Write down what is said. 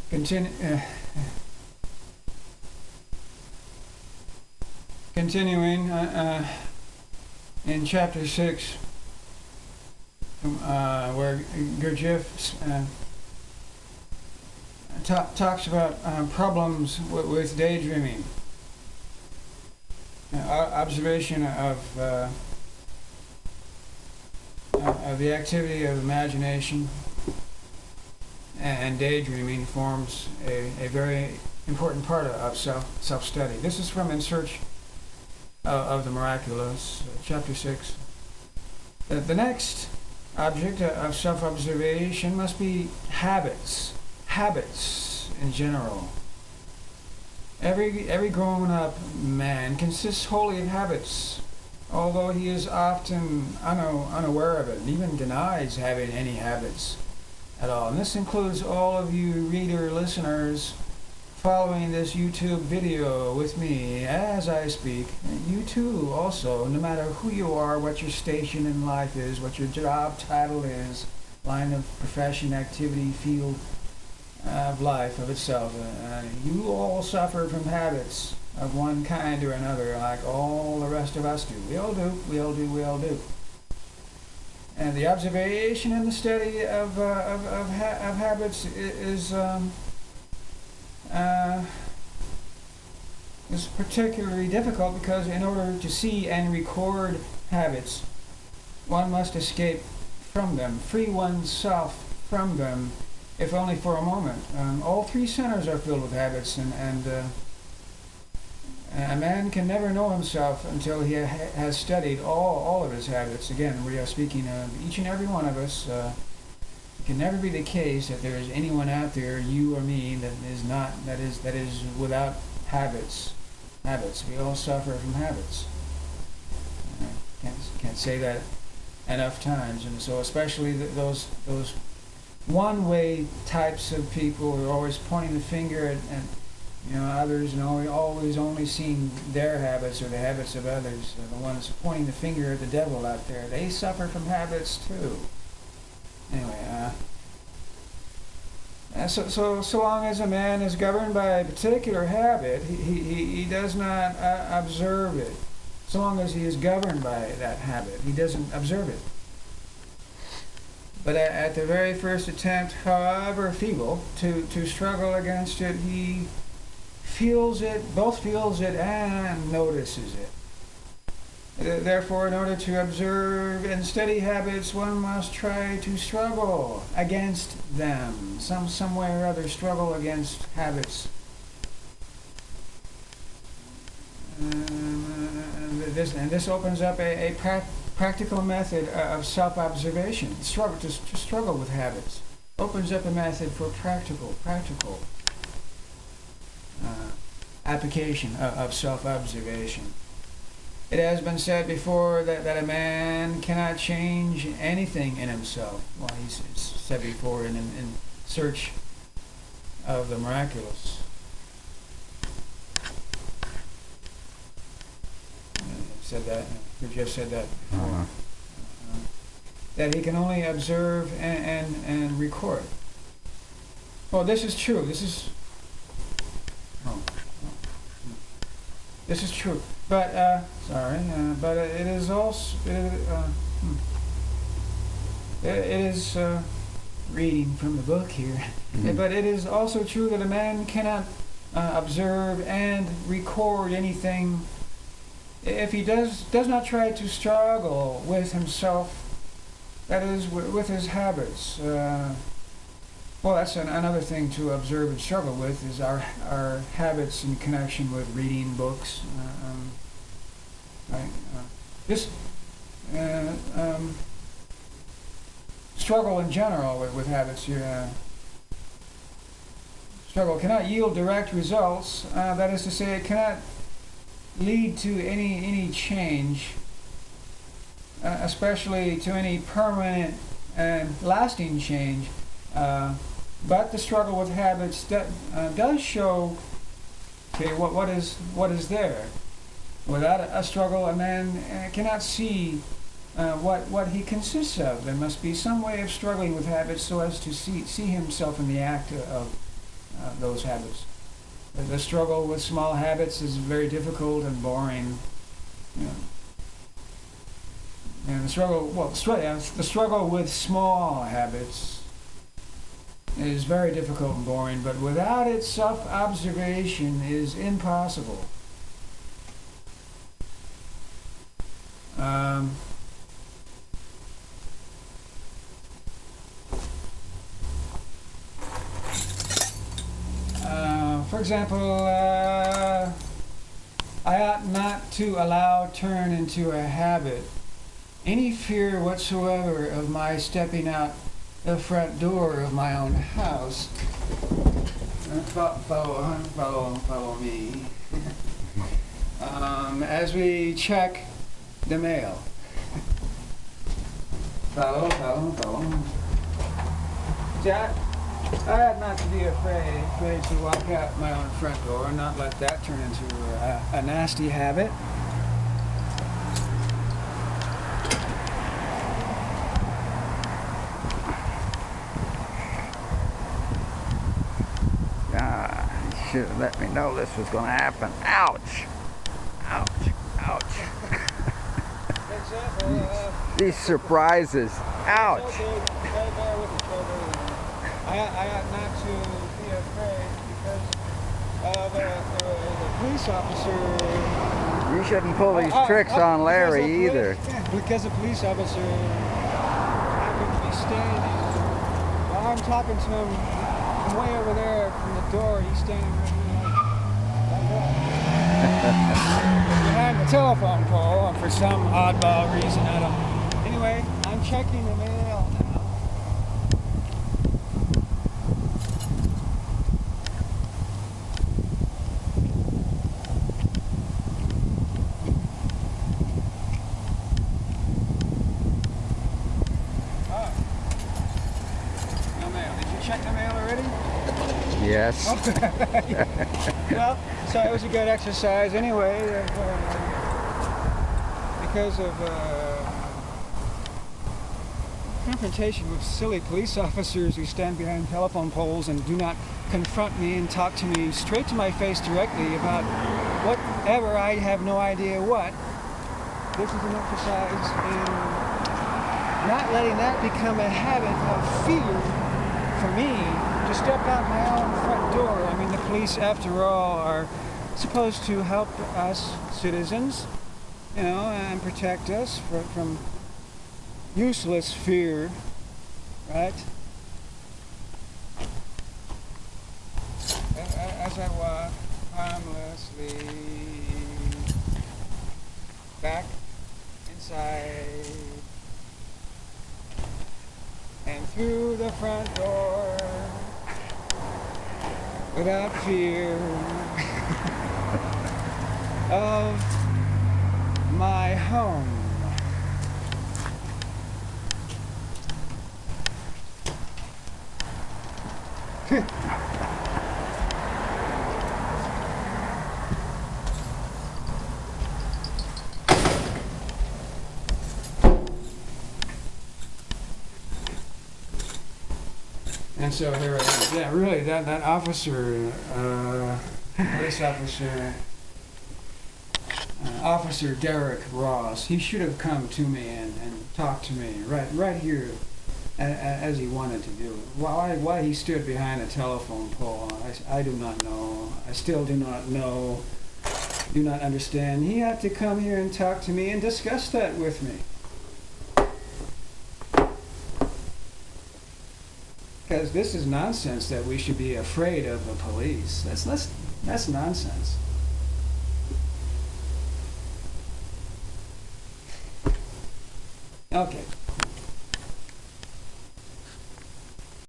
Continuing in chapter 6, where Gurdjieff talks about problems with daydreaming, observation of the activity of imagination and daydreaming forms a very important part of self-study. This is from In Search of the Miraculous, chapter 6. The next object of self-observation must be habits in general. Every grown-up man consists wholly of habits, although he is often unaware of it and even denies having any habits at all. And this includes all of you listeners following this YouTube video with me as I speak. You too also, no matter who you are, what your station in life is, what your job title is, line of profession, activity, field of life of itself, you all suffer from habits of one kind or another, like all the rest of us do. We all do. And the observation and the study of habits is particularly difficult because in order to see and record habits, one must escape from them, free oneself from them, if only for a moment. All three centers are filled with habits, and a man can never know himself until he has studied all of his habits. Again, we are speaking of each and every one of us. It can never be the case that there is anyone out there, you or me, that is without habits. We all suffer from habits. Can't say that enough times, and so especially those one-way types of people who are always pointing the finger at others, and always only seeing their habits or the habits of others. The ones pointing the finger at the devil out there, they suffer from habits too. Anyway, so long as a man is governed by a particular habit, he does not observe it. So long as he is governed by that habit, he doesn't observe it. But at the very first attempt, however feeble, to struggle against it, he both feels it and notices it. Therefore, in order to observe and study habits, one must try to struggle against them. Some way or other, struggle against habits. And this opens up a practical method of self-observation. To struggle with habits opens up a method for practical application of self-observation. It has been said before that a man cannot change anything in himself. Well, he's said before in Search of the Miraculous. Gurdjieff said that before. That he can only observe and record. Well, this is true. This is true. But but it is also it is reading from the book here. But it is also true that a man cannot observe and record anything if he does not try to struggle with himself, that is, with his habits. Well, that's another thing to observe and struggle with, is our habits in connection with reading books. This struggle in general with habits. Struggle cannot yield direct results. That is to say, it cannot lead to any change, especially to any permanent and lasting change. But the struggle with habits does show, okay, what is there. Without a struggle, a man cannot see what he consists of. There must be some way of struggling with habits so as to see himself in the act of those habits. The struggle with small habits is very difficult and boring. You know. And the struggle, well, the struggle with small habits is very difficult and boring, but without it, self-observation is impossible. For example, I ought not to allow turn into a habit any fear whatsoever of my stepping out the front door of my own house. Follow me. As we check the mail. Follow. See, I ought not to be afraid to walk out my own front door and not let that turn into a nasty habit. God, you should have let me know this was going to happen. Ouch! Ouch! Ouch! These surprises. Ouch! I ought not to be afraid because the police officer... You shouldn't pull these tricks on Larry either. Because the police officer happened to be standing while I'm talking to him from way over there from the door. He's standing right behind the telephone pole, and for some oddball reason, I don't... Anyway, I'm checking the mail now. Check the mail already? Yes. Well, so it was a good exercise anyway, because of confrontation with silly police officers who stand behind telephone poles and do not confront me and talk to me straight to my face directly about whatever, I have no idea what. This is an exercise in not letting that become a habit of fear for me to step out my own front door. I mean, the police, after all, are supposed to help us citizens, you know, and protect us from useless fear, right? As I walk harmlessly back inside and through the front door without fear of my home. And so here it is. Yeah, really, that officer, police officer, Officer Derek Ross, he should have come to me and talked to me right here as he wanted to do. Why he stood behind a telephone pole, I do not know. I still do not know, do not understand. He had to come here and talk to me and discuss that with me. Because this is nonsense that we should be afraid of the police. That's nonsense. Okay.